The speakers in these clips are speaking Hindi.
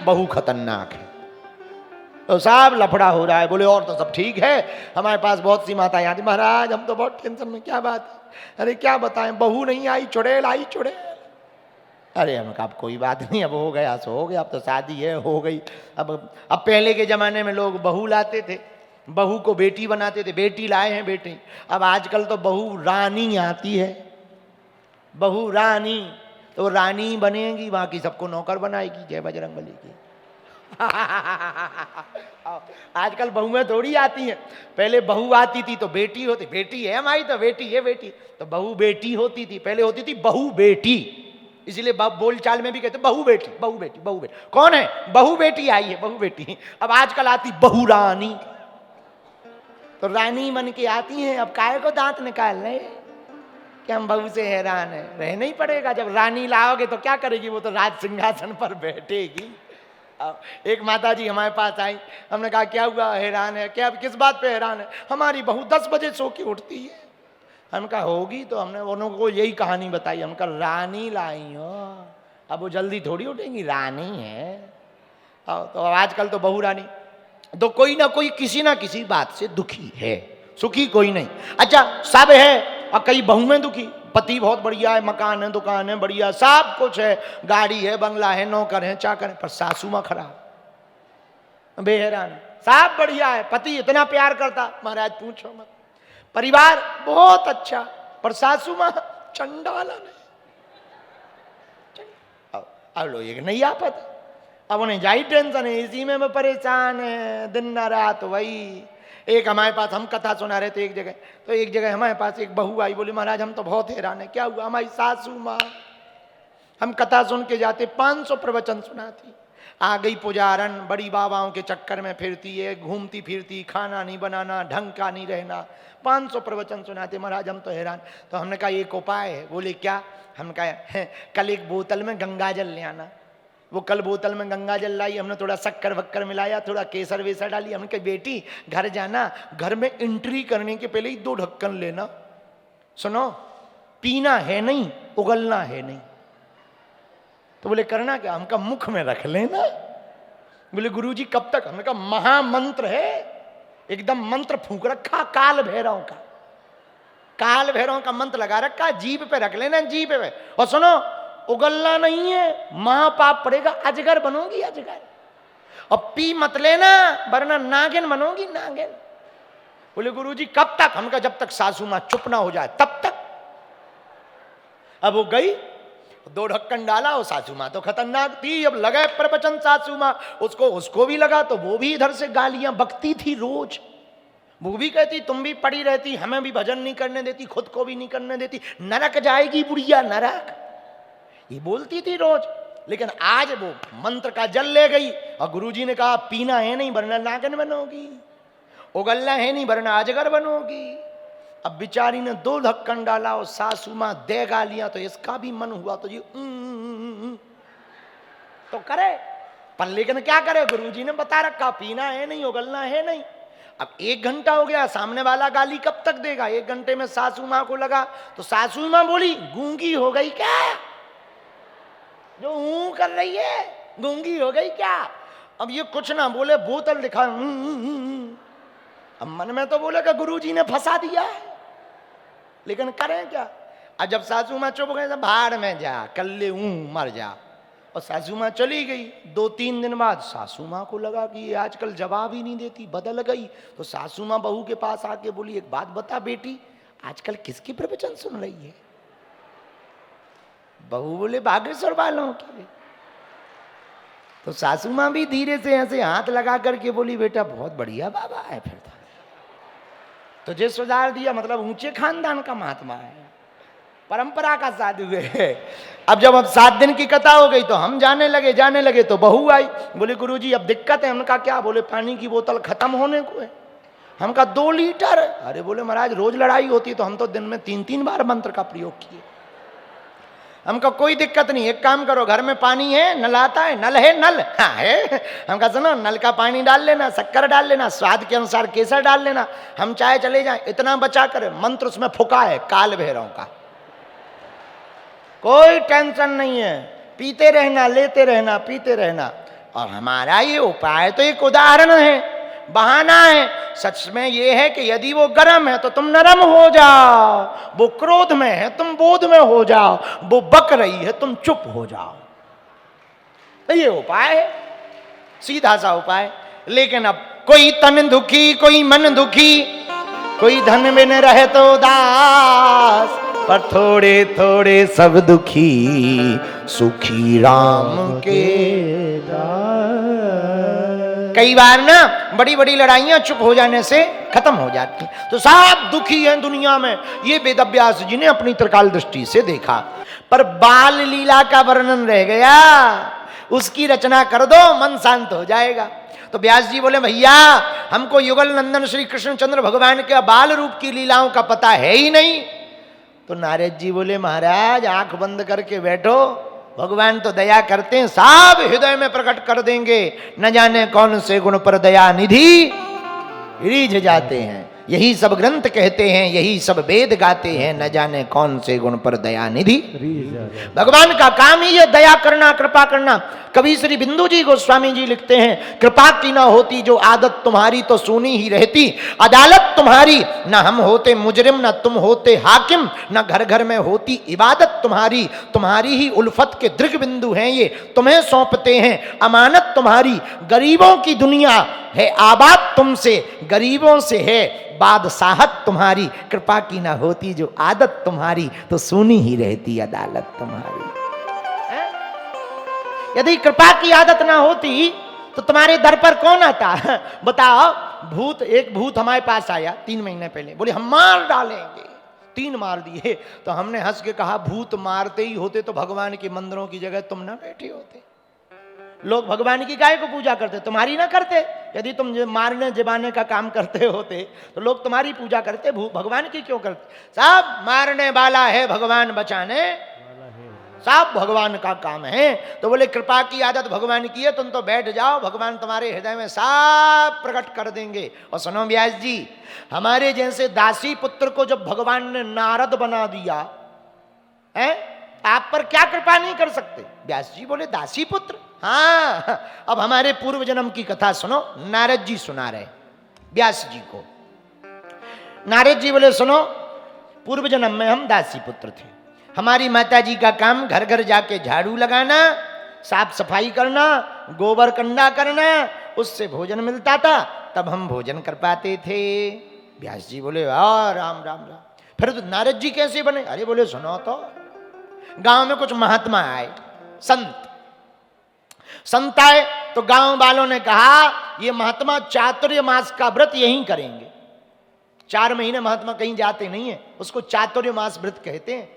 बहू खतरनाक है। तो साहब लफड़ा हो रहा है। बोले और तो सब ठीक है, हमारे पास बहुत सी माताएं आती। महाराज हम तो बहुत टेंशन में। क्या बात है? अरे क्या बताएं, बहू नहीं आई, चुड़ैल आई, चुड़ैल। अरे हम कहा कोई बात नहीं, अब हो गया सो हो गया, अब तो शादी है, हो गई। अब पहले के जमाने में लोग बहू लाते थे, बहू को बेटी बनाते थे, बेटी लाए हैं बेटी। अब आजकल तो बहू रानी आती है, बहू रानी, तो रानी बनेगी, बाकी सबको नौकर बनाएगी। जय बजरंगबली की। आजकल बहुएं थोड़ी आती हैं। पहले बहू आती थी तो बेटी होती, बेटी है हमारी तो बेटी है, बेटी तो बहू बेटी होती थी। पहले होती थी बहू बेटी, इसलिए बोल चाल में भी कहते बहू बेटी, बहू बेटी, बहू बेटी। कौन है? बहू बेटी आई है, बहू बेटी। अब आजकल आती बहू रानी, तो रानी बन के आती हैं। अब काहे को दांत निकाल रहे कि हम बहू से हैरान है? रहना ही पड़ेगा। जब रानी लाओगे तो क्या करेगी? वो तो राज सिंहासन पर बैठेगी। एक माता जी हमारे पास आई, हमने कहा क्या हुआ, हैरान है क्या? किस बात पे हैरान है? हमारी बहू 10 बजे सो के उठती है। हमने कहा होगी, तो हमने उनको यही कहानी बताई। हमने कहा रानी लाई हो, अब वो जल्दी थोड़ी उठेंगी, रानी है। तो आजकल तो बहू रानी, तो कोई ना कोई किसी ना किसी बात से दुखी है, सुखी कोई नहीं। अच्छा सब है और कई बहू में दुखी। पति बहुत बढ़िया है, मकान है, दुकान है, बढ़िया सब कुछ है, गाड़ी है, बंगला है, नौकर है, चाकर है, पर सासू माँ खराब, बेहरान। सब बढ़िया है, पति इतना प्यार करता, महाराज पूछो मत। परिवार बहुत अच्छा, पर सासू माँ चंडाला नहीं। अब लोग एक नहीं आपत, अब उन्हें जाई टेंशन है, इसी में मैं परेशान है, दिन न रात वही। एक हमारे पास, हम कथा सुना रहे थे एक जगह, तो एक जगह हमारे पास एक बहू आई, बोली महाराज हम तो बहुत हैरान है। क्या हुआ? हमारी सासू माँ, हम कथा सुन के जाते 500 प्रवचन सुनाती, आ गई पुजारन, बड़ी बाबाओं के चक्कर में फिरती है, घूमती फिरती, खाना नहीं बनाना, ढंग का नहीं रहना, 500 प्रवचन सुनाते। महाराज हम तो हैरान। तो हमने कहा एक उपाय है। बोले क्या? हमने कहा कल एक बोतल में गंगा जल ले आना। वो कल बोतल में गंगा जल लाई, हमने थोड़ा शक्कर वक्कर मिलाया, थोड़ा केसर वेसर डाली। हमने कहा बेटी घर जाना, घर में एंट्री करने के पहले ही 2 ढक्कन लेना। सुनो, पीना है नहीं, उगलना है नहीं। तो बोले करना क्या? हमका मुख में रख लेना। बोले गुरुजी कब तक? हमने कहा महामंत्र है, एकदम मंत्र फूंक रखा, काल भैरव का, काल भैरव का मंत्र लगा रखा, जीभ पे रख लेना, जीभ पे। और सुनो, उगलना नहीं है, महापाप पड़ेगा, अजगर बनोगी, अजगर। और पी मत लेना, वरना नागिन बनोगी, नागिन। बोले गुरुजी कब तक? हम कहा जब तक सासू मां चुप ना हो जाए तब तक। अब वो गई, 2 ढक्कन डाला, और सासू मां तो खतरनाक थी। अब लगे प्रवचन सासू मां, उसको भी लगा, तो वो भी इधर से गालियां बकती थी रोज। वो भी कहती तुम भी पड़ी रहती, हमें भी भजन नहीं करने देती, खुद को भी नहीं करने देती, नरक जाएगी बुढ़िया, नरक, ये बोलती थी रोज। लेकिन आज वो मंत्र का जल ले गई, और गुरुजी ने कहा पीना है नहीं वरना नागिन बनोगी, उगलना है नहीं वरना अजगर बनोगी। अब बेचारी ने 2 ढक्कन डाला, और सासू मां दे गालियां, तो इसका भी मन हुआ तो ये तो करे, पर लेकिन क्या करे? गुरुजी ने बता रखा पीना है नहीं, उगलना है नहीं। अब 1 घंटा हो गया, सामने वाला गाली कब तक देगा? 1 घंटे में सासू मां को लगा, तो सासू मां बोली गूंगी हो गई क्या? जो ऊं कर रही है, गूंगी हो गई क्या? अब ये कुछ ना बोले, बोतल दिखा, अब मन में तो बोले कि गुरुजी ने फंसा दिया है, लेकिन करें क्या? अब जब सासू मां चुप गए, भाड़ में जा, कल्ले मर जा। और सासू मां चली गई। 2-3 दिन बाद सासू मां को लगा कि ये आजकल जवाब ही नहीं देती, बदल गई। तो सासू मां बहू के पास आके बोली एक बात बता बेटी, आजकल किसकी प्रवचन सुन रही है? बहू बोले बागेश्वर वालों की। तो सासू मां भी धीरे से ऐसे हाथ लगा करके बोली बेटा बहुत बढ़िया बाबा है, फिर तो तुझे सुधार दिया, मतलब ऊंचे खानदान का महात्मा है, परंपरा का साधु है। अब जब 7 दिन की कथा हो गई तो हम जाने लगे तो बहू आई, बोले गुरुजी अब दिक्कत है। हमने कहा क्या? बोले पानी की बोतल खत्म होने को है। हम कहा 2 लीटर। अरे बोले महाराज रोज लड़ाई होती तो हम तो दिन में 3-3 बार मंत्र का प्रयोग किए। हम कहा कोई दिक्कत नहीं, एक काम करो, घर में पानी है, नल आता है? नल है, नल हाँ है। हम कहा सुनो, नल का पानी डाल लेना, शक्कर डाल लेना, स्वाद के अनुसार केसर डाल लेना, हम चाहे चले जाएं, इतना बचा कर। मंत्र उसमें फुका है काल भैरव का, कोई टेंशन नहीं है, पीते रहना, लेते रहना, पीते रहना। और हमारा ये उपाय तो एक उदाहरण है, बहाना है। सच में ये है कि यदि वो गर्म है तो तुम नरम हो जाओ, वो क्रोध में है तुम बोध में हो जाओ, वो बक रही है तुम चुप हो जाओ। तो ये उपाय है, सीधा सा उपाय। लेकिन अब कोई तन दुखी, कोई मन दुखी, कोई धन बिन रहे तो उदास, पर थोड़े थोड़े सब दुखी, सुखी राम के दास। कई बार ना बड़ी बड़ी लड़ाइयां चुप हो जाने से खत्म हो जाती। तो सब दुखी हैं दुनिया में, ये वेद व्यास जी ने अपनी त्रिकाल दृष्टि से देखा। पर बाल लीला का वर्णन रह गया, उसकी रचना कर दो, मन शांत हो जाएगा। तो व्यास जी बोले भैया हमको युगल नंदन श्री कृष्णचंद्र भगवान के बाल रूप की लीलाओं का पता है ही नहीं। तो नारद जी बोले महाराज आंख बंद करके बैठो, भगवान तो दया करते हैं, सब हृदय में प्रकट कर देंगे। न जाने कौन से गुण पर दया निधि रीझ जाते हैं, यही सब ग्रंथ कहते हैं, यही सब वेद गाते हैं, न जाने कौन से गुण पर दया निधि। भगवान का काम ही है दया करना, कृपा करना। कवि श्री बिंदु जी गोस्वामी जी लिखते हैं, कृपा की ना होती जो आदत तुम्हारी तो सुनी ही रहती, अदालत तुम्हारी न हम होते मुजरिम, न तुम होते हाकिम, न घर घर में होती इबादत तुम्हारी। तुम्हारी ही उल्फत के दृग बिंदु हैं ये, तुम्हें सौंपते हैं अमानत तुम्हारी। गरीबों की दुनिया है आबाद तुमसे, गरीबों से है बादशाहत तुम्हारी। कृपा की ना होती जो आदत तुम्हारी तो सुनी ही रहती अदालत तुम्हारी। यदि कृपा की आदत ना होती तो तुम्हारे दर पर कौन आता? बताओ, भूत, एक भूत हमारे पास आया 3 महीने पहले, बोले हम मार डालेंगे। 3 मार दिए। तो हमने हंस के कहा भूत मारते ही होते तो भगवान के मंदिरों की जगह तुम ना बैठे होते। लोग भगवान की गाय को पूजा करते, तुम्हारी ना करते। यदि तुम मारने जबाने का काम करते होते तो लोग तुम्हारी पूजा करते, भगवान की क्यों करते? सब मारने वाला है, भगवान बचाने सब भगवान का काम है। तो बोले कृपा की आदत भगवान की है, तुम तो बैठ जाओ, भगवान तुम्हारे हृदय में सब प्रकट कर देंगे। और सुनो व्यास जी, हमारे जैसे दासी पुत्र को जब भगवान ने नारद बना दिया है, आप पर क्या कृपा नहीं कर सकते? व्यास जी बोले दासी पुत्र, हाँ। अब हमारे पूर्व जन्म की कथा सुनो, नारद जी सुना रहे व्यास जी को। नारद जी बोले सुनो, पूर्व जन्म में हम दासी पुत्र थे। हमारी माता जी का काम घर घर जाके झाड़ू लगाना, साफ सफाई करना, गोबर कंडा करना, उससे भोजन मिलता था, तब हम भोजन कर पाते थे। व्यास जी बोले वाह राम राम राम। फिर तो नारद जी कैसे बने? अरे बोले सुनो तो, गांव में कुछ महात्मा आए, संत आए, तो गांव वालों ने कहा ये महात्मा चातुर्य मास का व्रत यहीं करेंगे। 4 महीने महात्मा कहीं जाते नहीं है, उसको चातुर्य मास व्रत कहते हैं।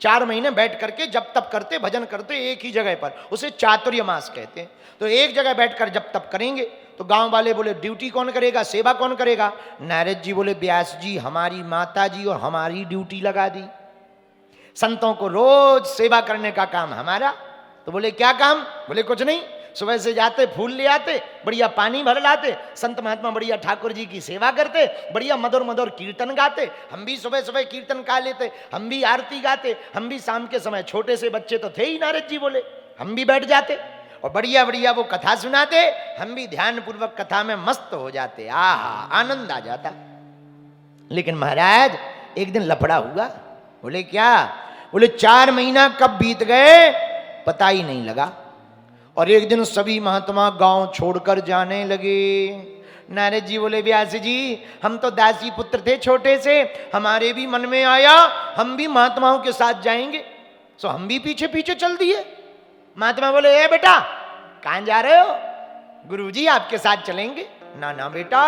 4 महीने बैठ करके जब तब करते, भजन करते एक ही जगह पर, उसे चातुर्य मास कहते हैं। तो एक जगह बैठकर जब तब करेंगे। तो गांव वाले बोले ड्यूटी कौन करेगा, सेवा कौन करेगा? नारद जी बोले व्यास जी हमारी माता जी और हमारी ड्यूटी लगा दी, संतों को रोज सेवा करने का काम हमारा। तो बोले क्या काम? बोले कुछ नहीं, सुबह से जाते फूल ले आते, बढ़िया पानी भर लाते, संत महात्मा बढ़िया ठाकुर जी की सेवा करते, बढ़िया मधुर मधुर कीर्तन गाते। हम भी सुबह सुबह कीर्तन गा लेते, हम भी आरती गाते, हम भी शाम के समय, छोटे से बच्चे तो थे ही नारद जी बोले, हम भी बैठ जाते और बढ़िया बढ़िया वो कथा सुनाते, हम भी ध्यान पूर्वक कथा में मस्त हो जाते, आहा आनंद आ जाता। लेकिन महाराज एक दिन लफड़ा हुआ। बोले क्या? बोले 4 महीना कब बीत गए पता ही नहीं लगा, और एक दिन सभी महात्मा गांव छोड़कर जाने लगे। नारद जी बोले व्यास जी हम तो दासी पुत्र थे छोटे से, हमारे भी मन में आया हम भी महात्माओं के साथ जाएंगे, सो हम भी पीछे पीछे चल दिए। महात्मा बोले ए बेटा कहां जा रहे हो? गुरुजी आपके साथ चलेंगे। ना ना बेटा,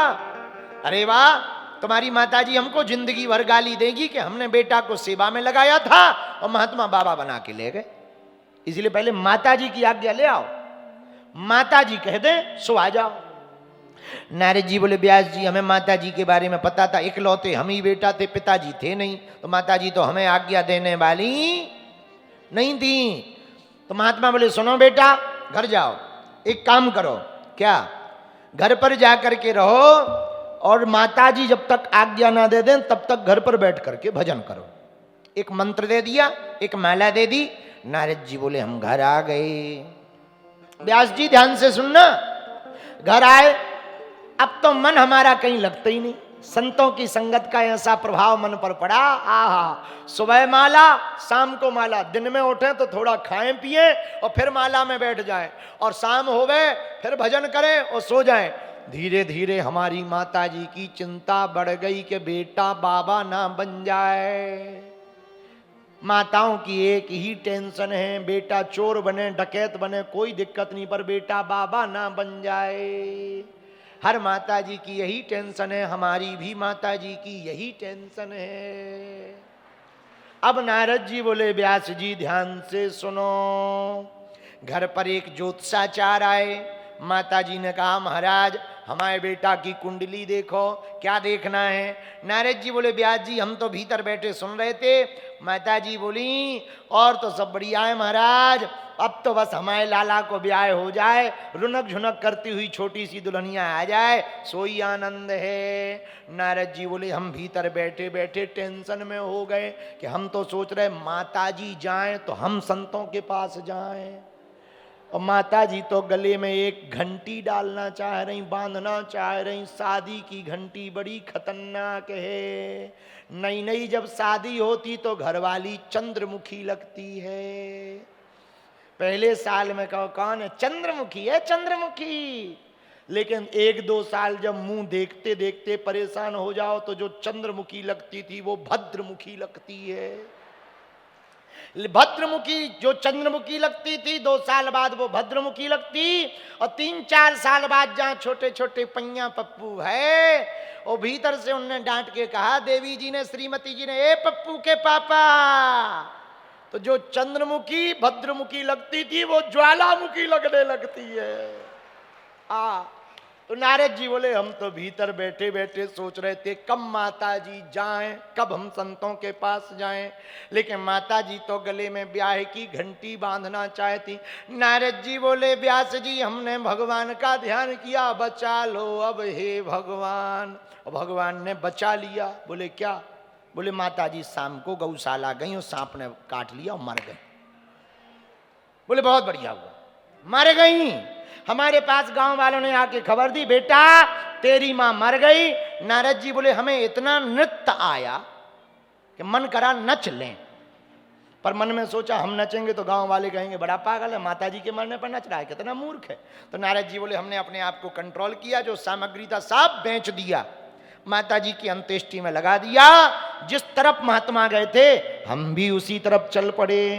अरे वाह, तुम्हारी माताजी हमको जिंदगी भर गाली देगी कि हमने बेटा को सेवा में लगाया था और महात्मा बाबा बना के ले गए। इसलिए पहले माताजी की आज्ञा ले आओ, माताजी कह दें सो आ जाओ। नारद जी बोले व्यास जी हमें माताजी के बारे में पता था, इकलौते हम ही बेटा थे, पिताजी थे नहीं, तो माताजी तो हमें आज्ञा देने वाली नहीं थी। तो महात्मा बोले सुनो बेटा घर जाओ, एक काम करो, क्या? घर पर जा करके रहो और माताजी जब तक आज्ञा ना दे दें तब तक घर पर बैठ करके भजन करो। एक मंत्र दे दिया, एक माला दे दी। नारद जी बोले हम घर आ गए। व्यास जी ध्यान से सुनना। घर आए, अब तो मन हमारा कहीं लगता ही नहीं। संतों की संगत का ऐसा प्रभाव मन पर पड़ा, आहा, सुबह माला, शाम को माला। दिन में उठे तो थोड़ा खाएं पिए और फिर माला में बैठ जाएं, और शाम हो गए फिर भजन करें और सो जाएं। धीरे धीरे हमारी माता जी की चिंता बढ़ गई कि बेटा बाबा ना बन जाए। माताओं की एक ही टेंशन है, बेटा चोर बने, डकैत बने, कोई दिक्कत नहीं, पर बेटा बाबा ना बन जाए। हर माता जी की यही टेंशन है, हमारी भी माता जी की यही टेंशन है। अब नारद जी बोले, व्यास जी ध्यान से सुनो। घर पर एक ज्योतिषाचार आए। माता जी ने कहा, महाराज हमारे बेटा की कुंडली देखो। क्या देखना है? नारद जी बोले, व्यास जी हम तो भीतर बैठे सुन रहे थे। माता जी बोली, और तो सब बढ़िया है महाराज, अब तो बस हमारे लाला को ब्याह हो जाए, रुनक झुनक करती हुई छोटी सी दुल्हनिया आ जाए, सोई आनंद है। नारद जी बोले, हम भीतर बैठे बैठे टेंशन में हो गए कि हम तो सोच रहे माता जी जाएं तो हम संतों के पास जाएं, और माता जी तो गले में एक घंटी डालना चाह रही, बांधना चाह रही। शादी की घंटी बड़ी खतरनाक है। नई नई जब शादी होती तो घरवाली चंद्रमुखी लगती है। पहले साल में कहो कौन है, चंद्रमुखी है, चंद्रमुखी। लेकिन एक दो साल जब मुंह देखते देखते परेशान हो जाओ तो जो चंद्रमुखी लगती थी वो भद्रमुखी लगती है। भद्रमुखी जो चंद्रमुखी लगती थी, 2 साल बाद वो भद्रमुखी लगती, और 3-4 साल बाद जहां छोटे छोटे पैया पप्पू है, और भीतर से उनने डांट के कहा, देवी जी ने, श्रीमती जी ने, ए पप्पू के पापा, तो जो चंद्रमुखी भद्रमुखी लगती थी वो ज्वालामुखी लगने लगती है। तो नारद जी बोले, हम तो भीतर बैठे बैठे सोच रहे थे कब माता जी जाएं, कब हम संतों के पास जाएं, लेकिन माता जी तो गले में ब्याह की घंटी बांधना चाहती। नारद जी बोले, व्यास जी हमने भगवान का ध्यान किया, बचा लो अब हे भगवान। और भगवान ने बचा लिया। बोले क्या? बोले माता जी शाम को गौशाला गई और सांप ने काट लिया और मर गई। बोले बहुत बढ़िया हुआ, मर गई। हमारे पास गांव वालों ने आके खबर दी, बेटा तेरी मां मर गई। नारद जी बोले, हमें इतना नृत्य आया कि मन करा नच लें, पर मन में सोचा हम नचेंगे तो गांव वाले कहेंगे बड़ा पागल है, माता जी के मरने पर नच रहा है, कितना मूर्ख है। तो नारद जी बोले, हमने अपने आप को कंट्रोल किया, जो सामग्री था सब बेच दिया, माता जी की अंत्येष्टि में लगा दिया। जिस तरफ महात्मा गए थे हम भी उसी तरफ चल पड़े।